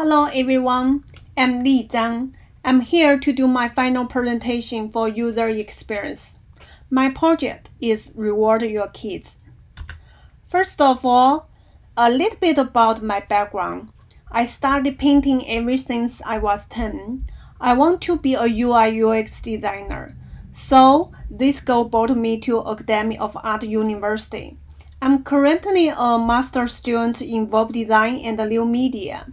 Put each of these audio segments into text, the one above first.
Hello everyone, I'm Li Zhang. I'm here to do my final presentation for user experience. My project is Reward Your Kids. First of all, a little bit about my background. I started painting ever since I was 10. I want to be a UI UX designer. So this goal brought me to Academy of Art University. I'm currently a master student in web design and new media.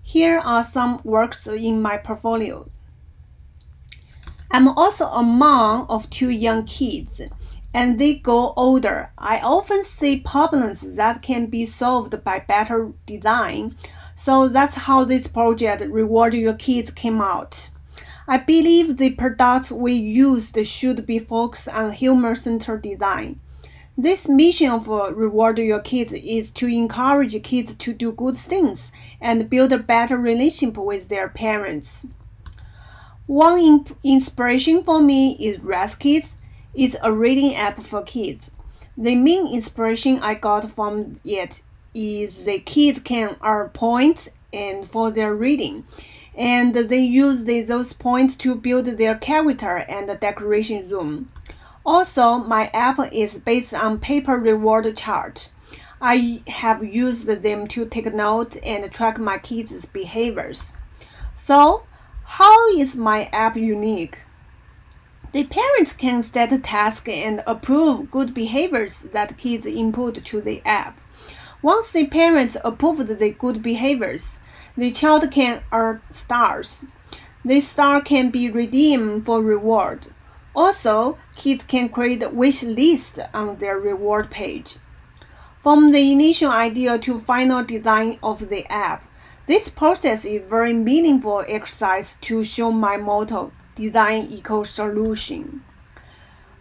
Here are some works in my portfolio. I'm also a mom of two young kids, and they grow older. I often see problems that can be solved by better design. So that's how this project Reward Your Kids came out. I believe the products we used should be focused on human-centered design. This mission of Reward Your Kids is to encourage kids to do good things and build a better relationship with their parents. One inspiration for me is Raz-Kids. It's a reading app for kids. The main inspiration I got from it is the kids can earn points and for their reading, and they use those points to build their character and decoration room. Also, my app is based on paper reward chart. I have used them to take notes and track my kids' behaviors. So, how is my app unique? The parents can set tasks and approve good behaviors that kids input to the app. Once the parents approve the good behaviors, the child can earn stars. The star can be redeemed for reward. Also, kids can create wish lists on their reward page. From the initial idea to final design of the app, this process is very meaningful exercise to show my motto, design equals solution.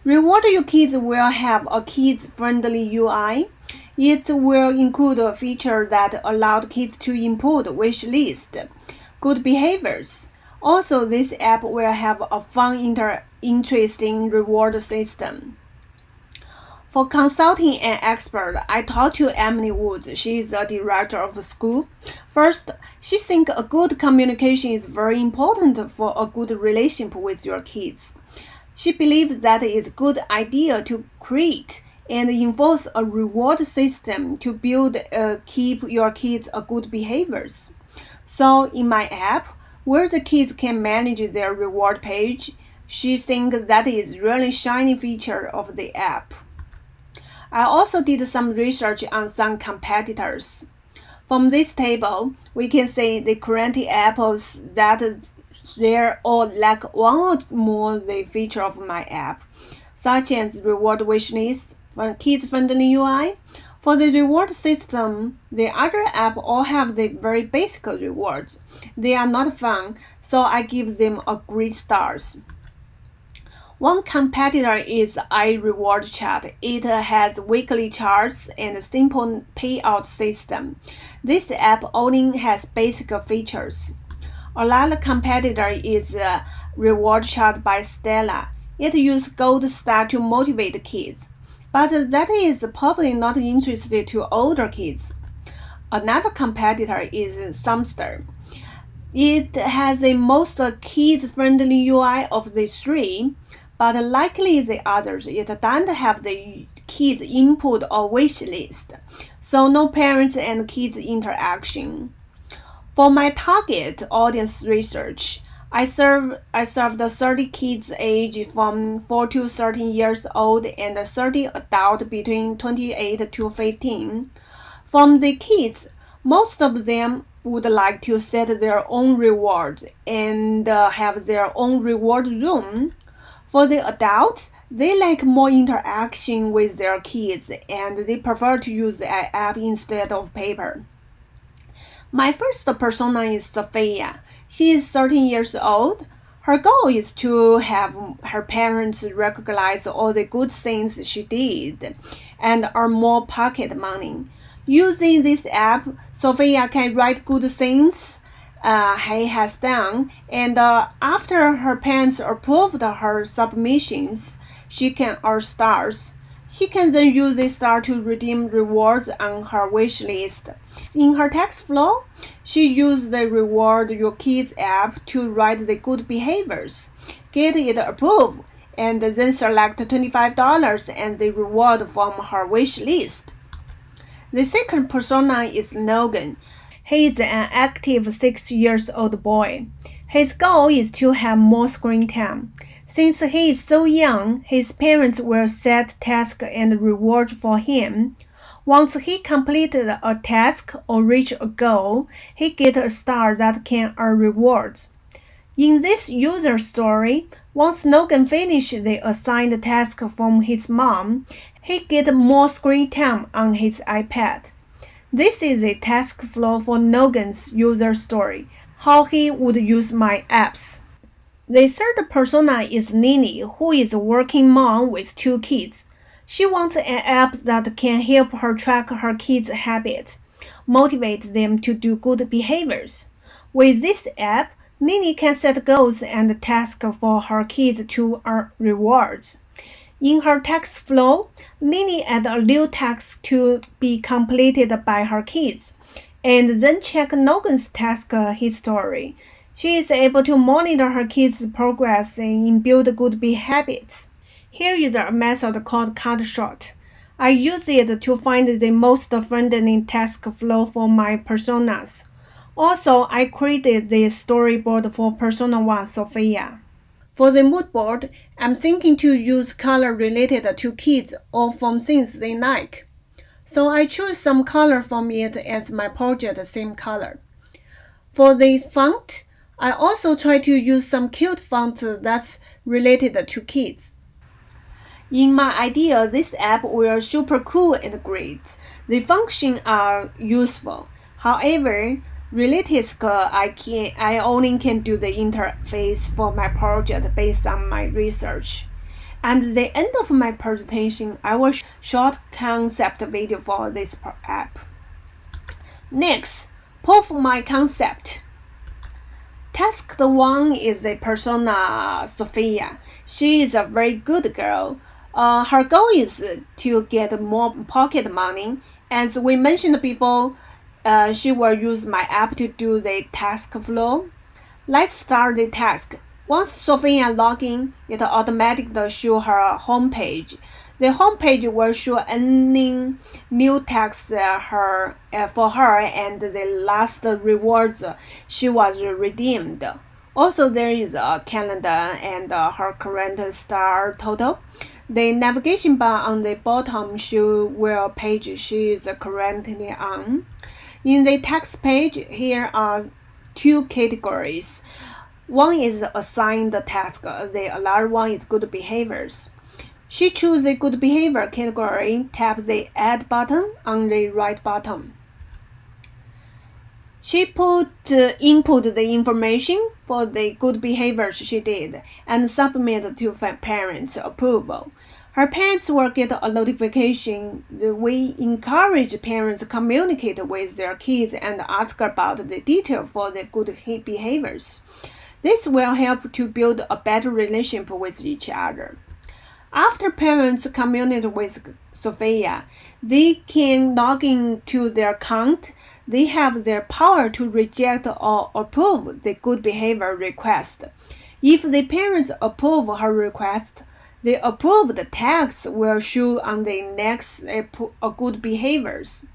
Reward Your Kids will have a kids-friendly UI. It will include a feature that allows kids to input wish list, good behaviors. Also, this app will have a fun, interesting reward system. For consulting an expert, I talked to Emily Woods. She is a director of a school. First, she thinks a good communication is very important for a good relationship with your kids. She believes that it is a good idea to create and enforce a reward system to keep your kids good behaviors. So in my app, where the kids can manage their reward page, she thinks that is really shiny feature of the app. I also did some research on some competitors. From this table, we can see the current apples that share or lack one or more the feature of my app, such as reward wish list, kids-friendly UI. For the reward system, the other apps all have the very basic rewards. They are not fun, so I give them a great stars. One competitor is iRewardChat. It has weekly charts and a simple payout system. This app only has basic features. Another competitor is RewardChat by Stella. It uses Gold Star to motivate kids, but that is probably not interested to older kids. Another competitor is Sumster. It has the most kids-friendly UI of the three, but likely the others, it doesn't have the kids input or wish list, so no parents and kids interaction. For my target audience research, I served 30 kids age from 4 to 13 years old and 30 adults between 28 to 15. From the kids, most of them would like to set their own rewards and have their own reward room. For the adults, they like more interaction with their kids and they prefer to use the app instead of paper. My first persona is Sophia. She is 13 years old. Her goal is to have her parents recognize all the good things she did and earn more pocket money. Using this app, Sophia can write good things he has done, and after her parents approved her submissions, she can earn stars. She can then use this star to redeem rewards on her wish list. In her task flow, she used the Reward Your Kids app to write the good behaviors, get it approved, and then select $25 and the reward from her wish list. The second persona is Logan. He is an active 6-year-old boy. His goal is to have more screen time. Since he is so young, his parents will set tasks and rewards for him. Once he completed a task or reached a goal, he gets a star that can earn rewards. In this user story, once Logan finished the assigned task from his mom, he gets more screen time on his iPad. This is a task flow for Logan's user story, how he would use my apps. The third persona is Nini, who is a working mom with 2 kids. She wants an app that can help her track her kids' habits, motivate them to do good behaviors. With this app, Nini can set goals and tasks for her kids to earn rewards. In her task flow, Nini adds a new task to be completed by her kids, and then check Logan's task history. She is able to monitor her kids' progress and build good habits. Here is a method called Cut Short. I use it to find the most friendly task flow for my personas. Also, I created the storyboard for Persona 1 Sophia. For the mood board, I'm thinking to use color related to kids or from things they like. So I choose some color from it as my project theme color. For the font, I also try to use some cute fonts that's related to kids. In my idea, this app will super cool and great. The functions are useful. However, realistic, I only can do the interface for my project based on my research. At the end of my presentation, I will short concept video for this app. Next, proof my concept. Task 1 is the persona Sophia. She is a very good girl. Her goal is to get more pocket money. As we mentioned before, she will use my app to do the task flow. Let's start the task. Once Sophia logs in, it automatically shows her homepage. The homepage will show any new tasks for her and the last rewards she was redeemed. Also, there is a calendar and her current star total. The navigation bar on the bottom shows where page she is currently on. In the text page, here are 2 categories. One is assigned task, the other one is good behaviors. She chooses the good behavior category, taps the add button on the right bottom. She input the information for the good behaviors she did and submit to parents' approval. Her parents will get a notification. We encourage parents to communicate with their kids and ask about the detail for the good behaviors. This will help to build a better relationship with each other. After parents communicate with Sophia, they can log into their account. They have their power to reject or approve the good behavior request. If the parents approve her request, the approved tags will show on the next good behaviors.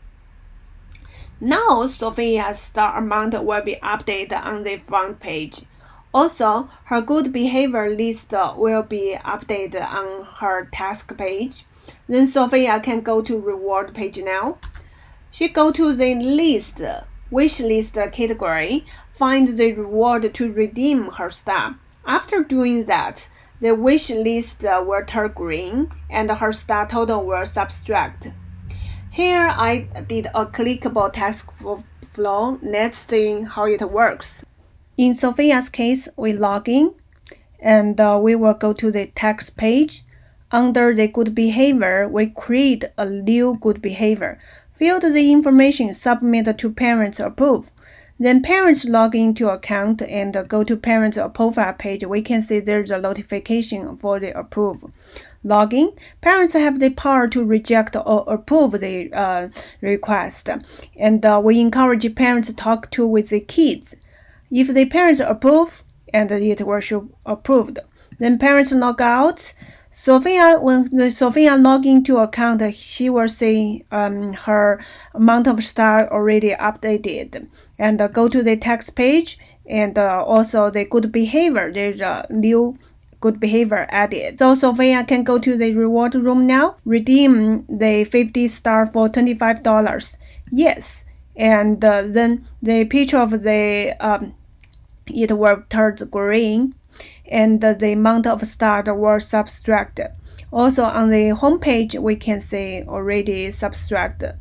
Now, Sophia's star amount will be updated on the front page. Also, her good behavior list will be updated on her task page. Then Sophia can go to reward page now. She go to the list, wish list category, find the reward to redeem her star. After doing that, the wish list will turn green and her star total will subtract. Here I did a clickable task flow. Let's see how it works. In Sophia's case, we log in and we will go to the text page. Under the good behavior, we create a new good behavior. Fill the information, submit to parents approve. Then parents log into account and go to parents profile page. We can see there's a notification for the approve. login, parents have the power to reject or approve the request. And we encourage parents to talk with the kids. If the parents approve, and it will show approved, then parents log out. When Sophia log into account, she will see her amount of star already updated, and go to the text page, and also the good behavior. There's a new good behavior added. So Sophia can go to the reward room now, redeem the 50 star for $25. Yes, and then the picture of the it will turn green, and the amount of stars were subtracted. Also on the home page, we can see already subtracted.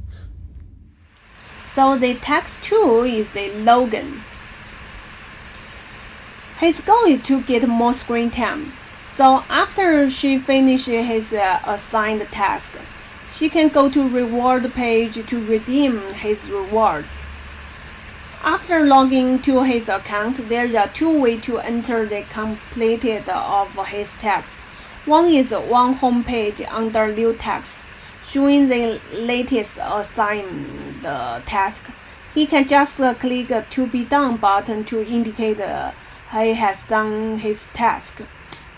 So the text 2 is the Logan. His goal is to get more screen time. So after she finishes his assigned task, she can go to reward page to redeem his reward. After logging to his account, there are two ways to enter the completed of his task. One is one home page under new task, showing the latest assigned task. He can just click a to be done button to indicate he has done his task.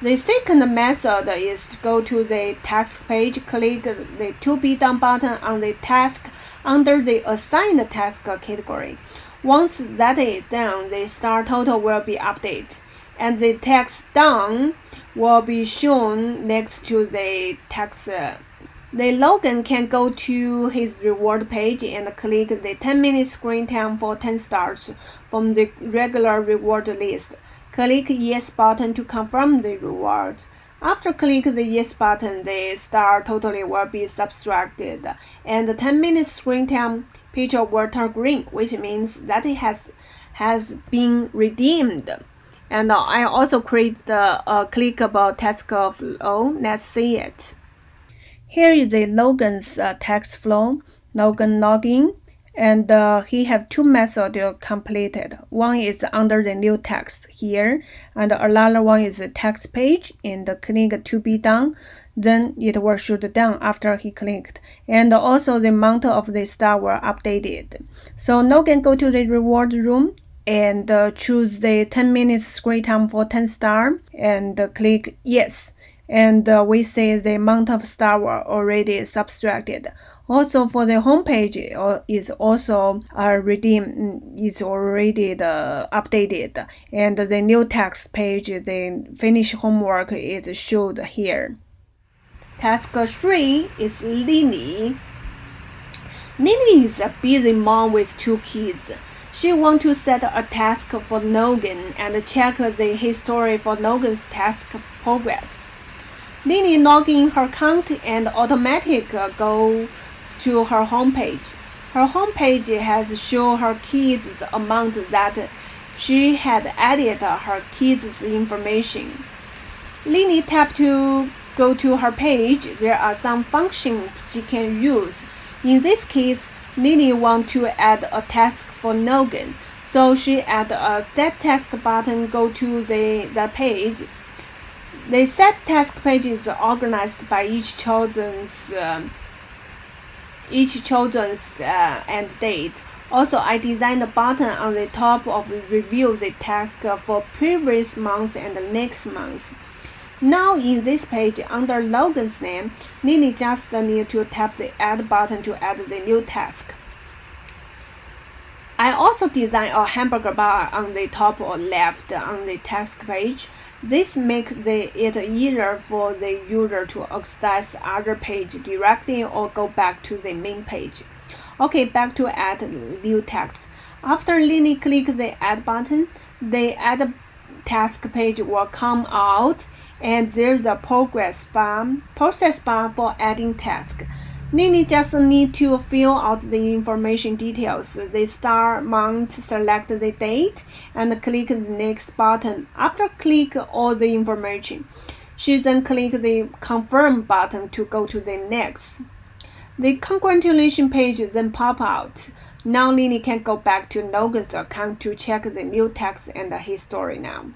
The second method is to go to the task page, click the to be done button on the task under the assigned task category. Once that is done, the star total will be updated, and the text done will be shown next to the text. The Logan can go to his reward page and click the 10-minute screen time for 10 stars from the regular reward list. Click Yes button to confirm the reward. After click the Yes button, the star total will be subtracted, and the 10-minute screen time picture will turn green, which means that it has been redeemed. And I also create the clickable task flow. Let's see it. Here is the Logan's text flow. Logan login, and he have two methods completed. One is under the new text here, and another one is the text page, and click to be done. Then it will show done after he clicked, and also the amount of the star were updated. So Logan go to the reward room and choose the 10 minutes screen time for 10 star and click yes. And we see the amount of star were already subtracted. Also for the home page is also redeemed, is already updated, and the new text page, the finished homework is showed here. Task 3 is Lily. Lily is a busy mom with 2 kids. She wants to set a task for Logan and check the history for Logan's task progress. Lily logs in her account and automatically goes to her homepage. Her homepage has shown her kids the amount that she had added her kids' information. Lily taps to go to her page. There are some functions she can use. In this case, Lily wants to add a task for Logan, so she adds a set task button. Go to the page. The set task page is organized by each children's and date. Also, I designed a button on the top of review the task for previous month and next month. Now in this page, under Logan's name, Lily just need to tap the add button to add the new task. I also designed a hamburger bar on the top or left on the task page. This makes it easier for the user to access other page directly or go back to the main page. Okay, back to add new text. After Lily clicks the add button, the add task page will come out, and there's a process bar for adding task. Lily just need to fill out the information details, the star, month, select the date, and click the next button. After click all the information, she then click the confirm button to go to the next. The congratulations page then pop out. Now Lily can go back to Logan's account to check the new text and the history now.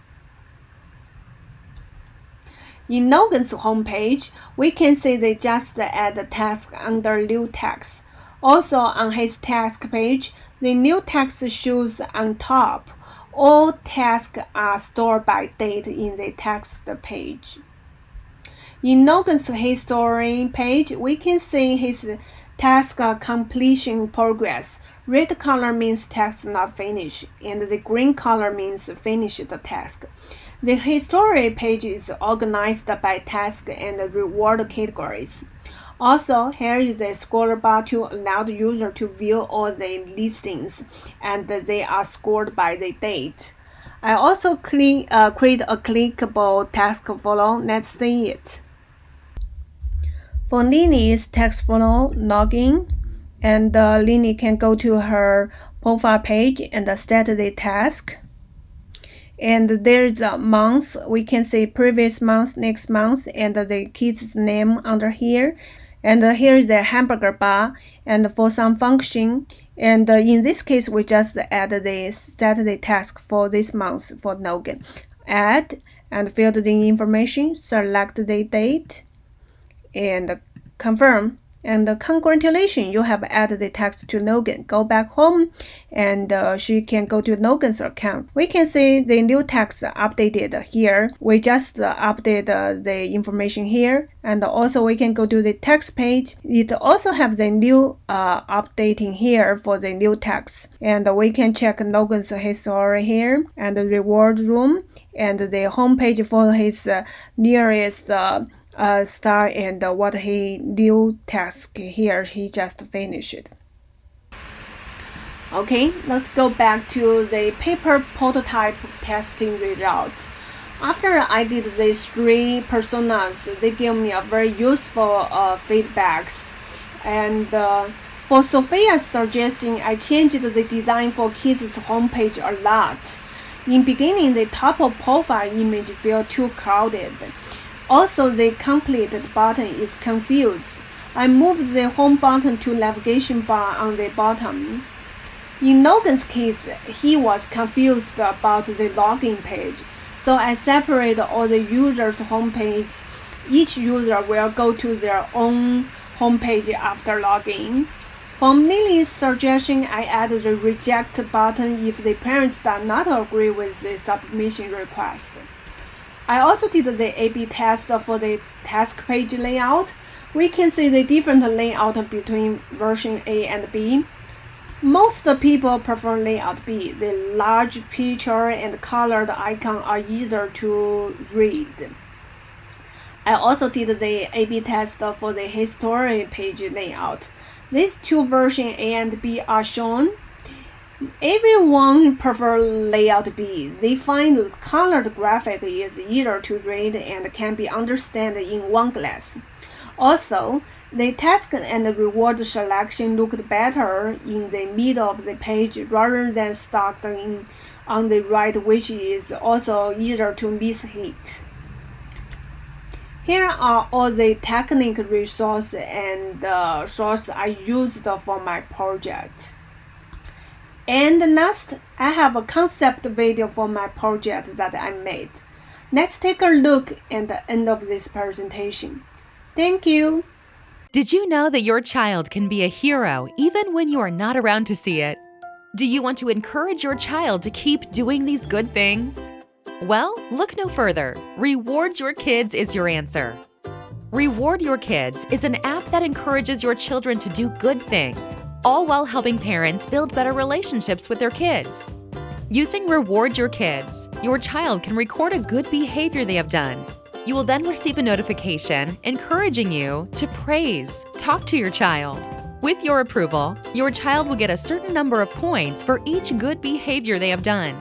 In Nogan's homepage, we can see they just add the task under new tasks. Also, on his task page, the new task shows on top. All tasks are stored by date in the text page. In Nogan's history page, we can see his task completion progress. Red color means task not finished, and the green color means finished task. The history page is organized by task and reward categories. Also, here is the scroll bar to allow the user to view all the listings, and they are scored by the date. I also create a clickable task flow. Let's see it. For Lily's task flow, login, and Lily can go to her profile page and set the task. And there's a month. We can see previous month, next month, and the kid's name under here. And here is the hamburger bar, and for some function. And in this case, we just add the set the task for this month for Nogan. Add and fill the information, select the date, and confirm. And congratulations, you have added the text to Nogan. Go back home, and she can go to Nogan's account. We can see the new text updated here. We just update the information here, and also we can go to the text page. It also has the new updating here for the new text, and we can check Nogan's history here, and the reward room, and the homepage for his nearest star, and what he new task here he just finished. Okay, let's go back to the paper prototype testing results. After I did these 3 personas, they gave me a very useful feedbacks. And for Sophia's suggestion, I changed the design for kids' homepage a lot. In beginning, the top of profile image felt too crowded. Also, the completed button is confused. I moved the home button to navigation bar on the bottom. In Logan's case, he was confused about the login page, so I separate all the users' homepage. Each user will go to their own homepage after login. From Lily's suggestion, I added the reject button if the parents do not agree with the submission request. I also did the A/B test for the task page layout. We can see the different layout between version A and B. Most people prefer layout B. The large picture and colored icon are easier to read. I also did the A/B test for the history page layout. These 2 versions A and B are shown. Everyone prefers layout B. They find the colored graphic is easier to read and can be understood in one glance. Also, the task and reward selection looked better in the middle of the page rather than stuck on the right, which is also easier to miss-hit. Here are all the technical resources and sources I used for my project. And last, I have a concept video for my project that I made. Let's take a look at the end of this presentation. Thank you. Did you know that your child can be a hero even when you are not around to see it? Do you want to encourage your child to keep doing these good things? Well, look no further. Reward Your Kids is your answer. Reward Your Kids is an app that encourages your children to do good things, all while helping parents build better relationships with their kids. Using Reward Your Kids, your child can record a good behavior they have done. You will then receive a notification encouraging you to talk to your child. With your approval, your child will get a certain number of points for each good behavior they have done.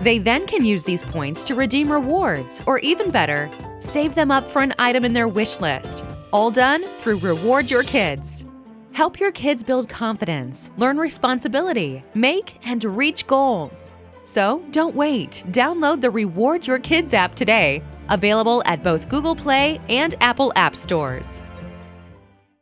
They then can use these points to redeem rewards, or even better, save them up for an item in their wish list. All done through Reward Your Kids. Help your kids build confidence, learn responsibility, make and reach goals. So don't wait. Download the Reward Your Kids app today, available at both Google Play and Apple App Stores.